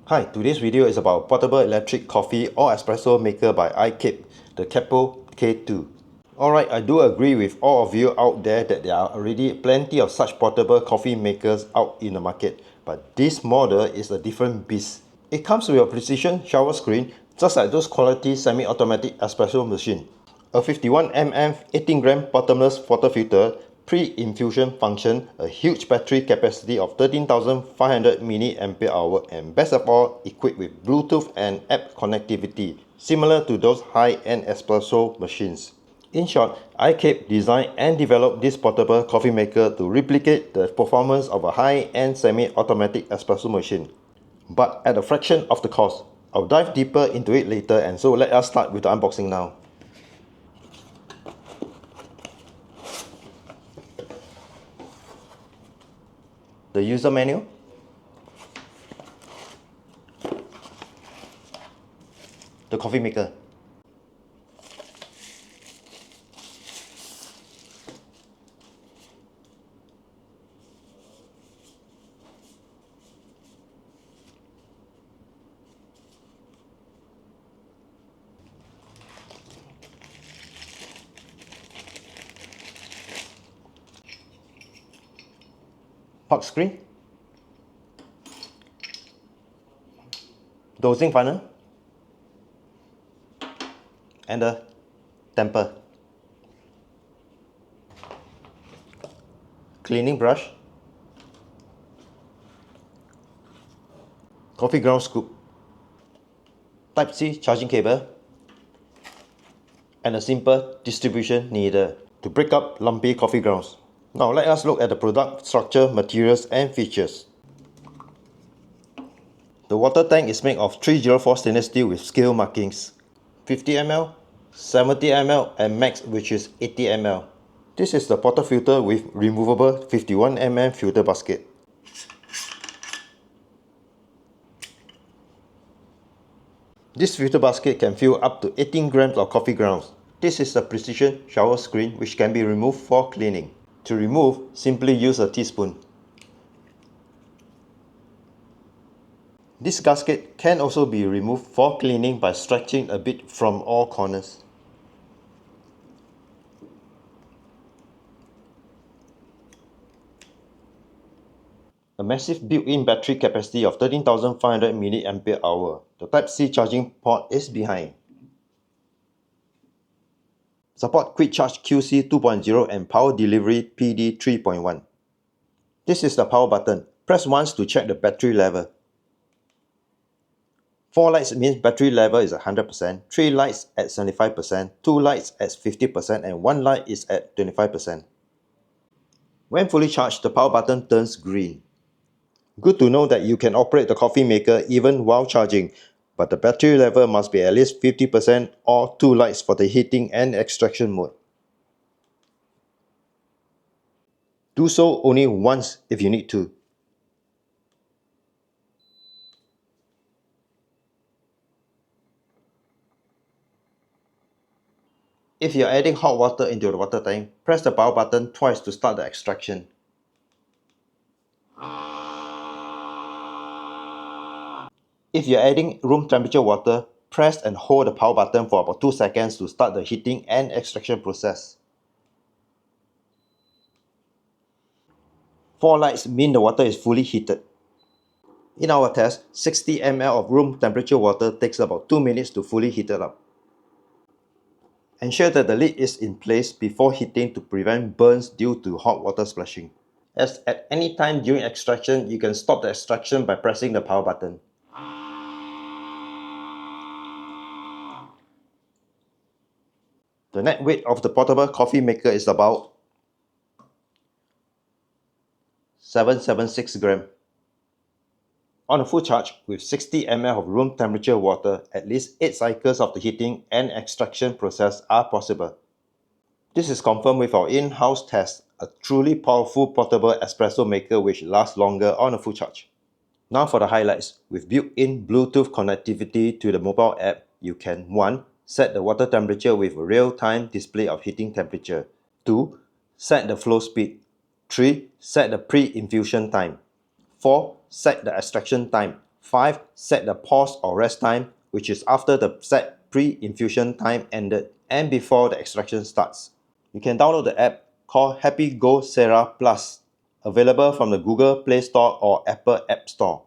Hi, today's video is about portable electric coffee or espresso maker by iKape, the KAPO K2. Alright, I do agree with all of you out there that there are already plenty of such portable coffee makers out in the market, but this model is a different beast. It comes with a precision shower screen, just like those quality semi-automatic espresso machine. A 51mm 18-gram bottomless portafilter, pre-infusion function, a huge battery capacity of 13,500 mAh, and best of all, equipped with Bluetooth and app connectivity, similar to those high-end espresso machines. In short, iKape designed and developed this portable coffee maker to replicate the performance of a high-end semi-automatic espresso machine, but at a fraction of the cost. I'll dive deeper into it later, and so let us start with the unboxing now. The user manual, the coffee maker, park screen, dosing funnel, and a tamper, cleaning brush, coffee ground scoop, Type-C charging cable, and a simple distribution needle to break up lumpy coffee grounds. Now let us look at the product structure, materials, and features. The water tank is made of 304 stainless steel with scale markings, 50 ml, 70 ml, and max, which is 80 ml. This is the portafilter with removable 51 mm filter basket. This filter basket can fill up to 18 grams of coffee grounds. This is the precision shower screen which can be removed for cleaning. To remove, simply use a teaspoon. This gasket can also be removed for cleaning by stretching a bit from all corners. A massive built-in battery capacity of 13,500 mAh. The Type-C charging port is behind. Support Quick Charge QC 2.0 and Power Delivery PD 3.1. This is the power button. Press once to check the battery level. 4 lights means battery level is 100%, 3 lights at 75%, 2 lights at 50%, and 1 light is at 25%. When fully charged, the power button turns green. Good to know that you can operate the coffee maker even while charging, but the battery level must be at least 50% or 2 lights for the heating and extraction mode. Do so only once if you need to. If you are adding hot water into the water tank, press the power button twice to start the extraction. If you are adding room temperature water, press and hold the power button for about 2 seconds to start the heating and extraction process. 4 lights mean the water is fully heated. In our test, 60 ml of room temperature water takes about 2 minutes to fully heat it up. Ensure that the lid is in place before heating to prevent burns due to hot water splashing. As at any time during extraction, you can stop the extraction by pressing the power button. The net weight of the portable coffee maker is about 776 grams. On a full charge, with 60 ml of room temperature water, at least 8 cycles of the heating and extraction process are possible. This is confirmed with our in-house test, a truly powerful portable espresso maker which lasts longer on a full charge. Now for the highlights. With built-in Bluetooth connectivity to the mobile app, you can 1. Set the water temperature with a real-time display of heating temperature. 2. Set the flow speed. 3. Set the pre-infusion time. 4. Set the extraction time. 5. Set the pause or rest time, which is after the set pre-infusion time ended and before the extraction starts. You can download the app called Happy Go Serra Plus, available from the Google Play Store or Apple App Store.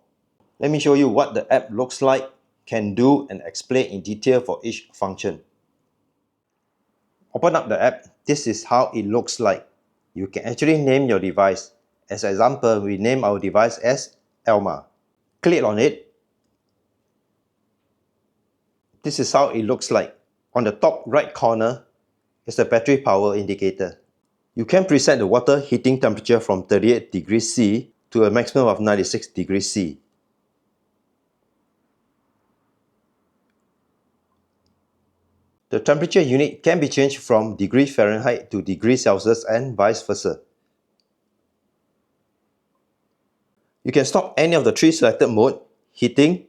Let me show you what the app looks like, can do, and explain in detail for each function. Open up the app. This is how it looks like. You can actually name your device. As an example, we name our device as Elma. Click on it. This is how it looks like. On the top right corner is the battery power indicator. You can preset the water heating temperature from 38 degrees C to a maximum of 96 degrees C. The temperature unit can be changed from degree Fahrenheit to degree Celsius and vice versa. You can stop any of the three selected modes, heating,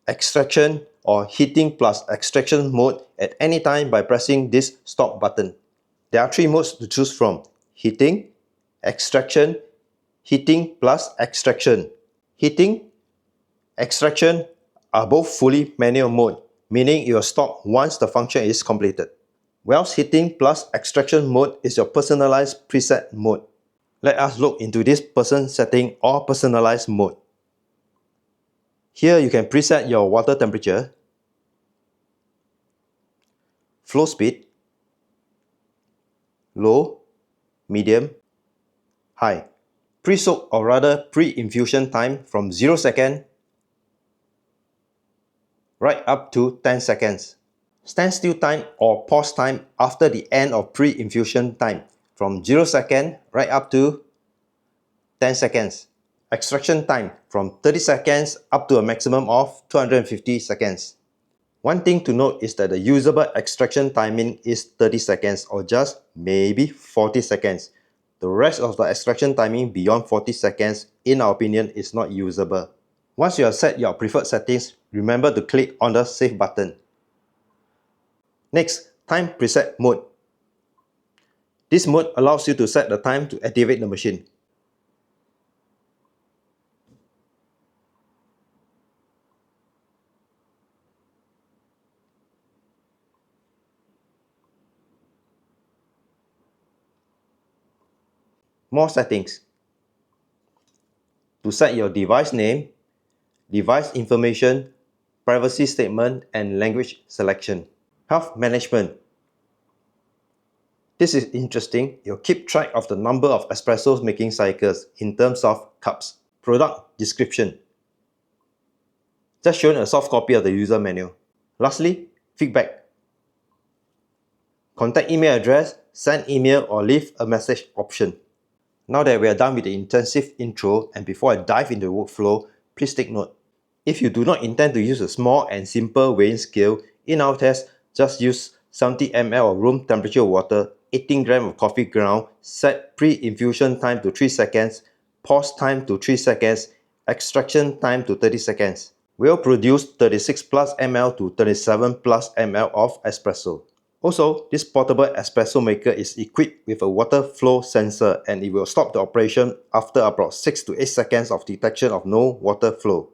extraction, or heating plus extraction mode at any time by pressing this stop button. There are three modes to choose from: heating, extraction, heating plus extraction. Heating, extraction are both fully manual mode, meaning it will stop once the function is completed. Whilst heating plus extraction mode is your personalized preset mode. Let us look into this person setting or personalized mode. Here you can preset your water temperature, flow speed, low, medium, high. Pre-soak or rather pre-infusion time from 0 seconds right up to 10 seconds. Standstill time or pause time after the end of pre-infusion time from 0 seconds right up to 10 seconds. Extraction time from 30 seconds up to a maximum of 250 seconds. One thing to note is that the usable extraction timing is 30 seconds or just maybe 40 seconds. The rest of the extraction timing beyond 40 seconds, in our opinion, is not usable. Once you have set your preferred settings, remember to click on the Save button. Next, time preset mode. This mode allows you to set the time to activate the machine. More settings. To set your device name, device information, privacy statement, and language selection. Health management. This is interesting. You'll keep track of the number of espressos making cycles in terms of cups. Product description. Just shown a soft copy of the user manual. Lastly, feedback. Contact email address, send email or leave a message option. Now that we are done with the intensive intro and before I dive into the workflow, please take note. If you do not intend to use a small and simple weighing scale, in our test, just use 70 ml of room temperature water, 18 grams of coffee ground, set pre-infusion time to 3 seconds, pause time to 3 seconds, extraction time to 30 seconds. We'll produce 36 plus ml to 37 plus ml of espresso. Also, this portable espresso maker is equipped with a water flow sensor and it will stop the operation after about 6 to 8 seconds of detection of no water flow.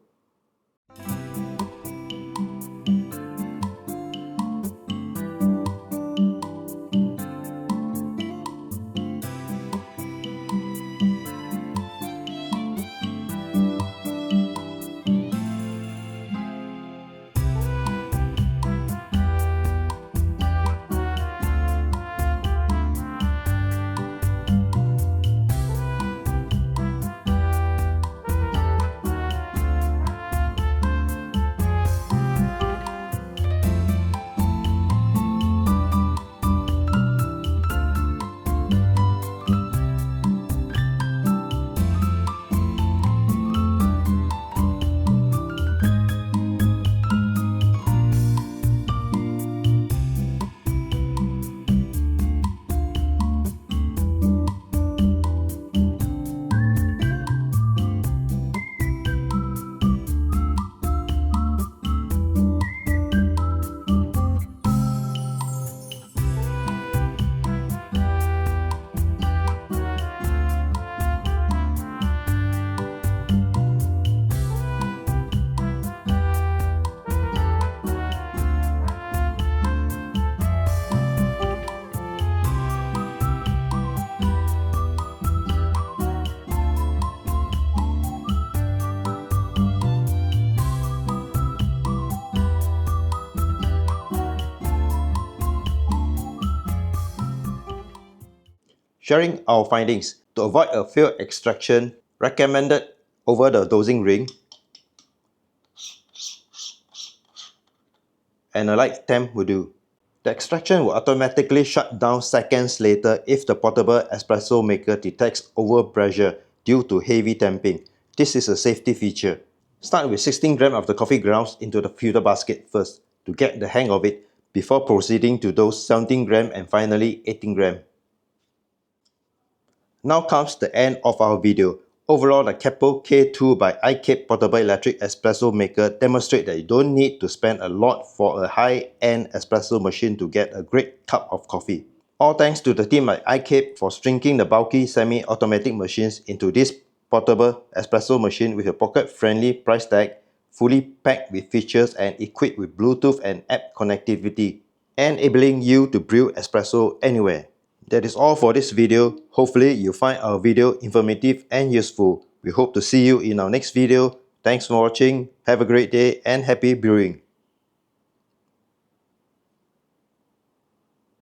sharing our findings. To avoid a failed extraction, recommended over the dosing ring, and a light temp will do. The extraction will automatically shut down seconds later if the portable espresso maker detects overpressure due to heavy tamping. This is a safety feature. Start with 16 grams of the coffee grounds into the filter basket first to get the hang of it before proceeding to those 17 grams and finally 18 grams. Now comes the end of our video. Overall, the KAPO K2 by iKape portable electric espresso maker demonstrates that you don't need to spend a lot for a high-end espresso machine to get a great cup of coffee. All thanks to the team at iKape for shrinking the bulky semi-automatic machines into this portable espresso machine with a pocket-friendly price tag, fully packed with features and equipped with Bluetooth and app connectivity, enabling you to brew espresso anywhere. That is all for this video. Hopefully you find our video informative and useful. We hope to see you in our next video. Thanks for watching. Have a great day and happy brewing.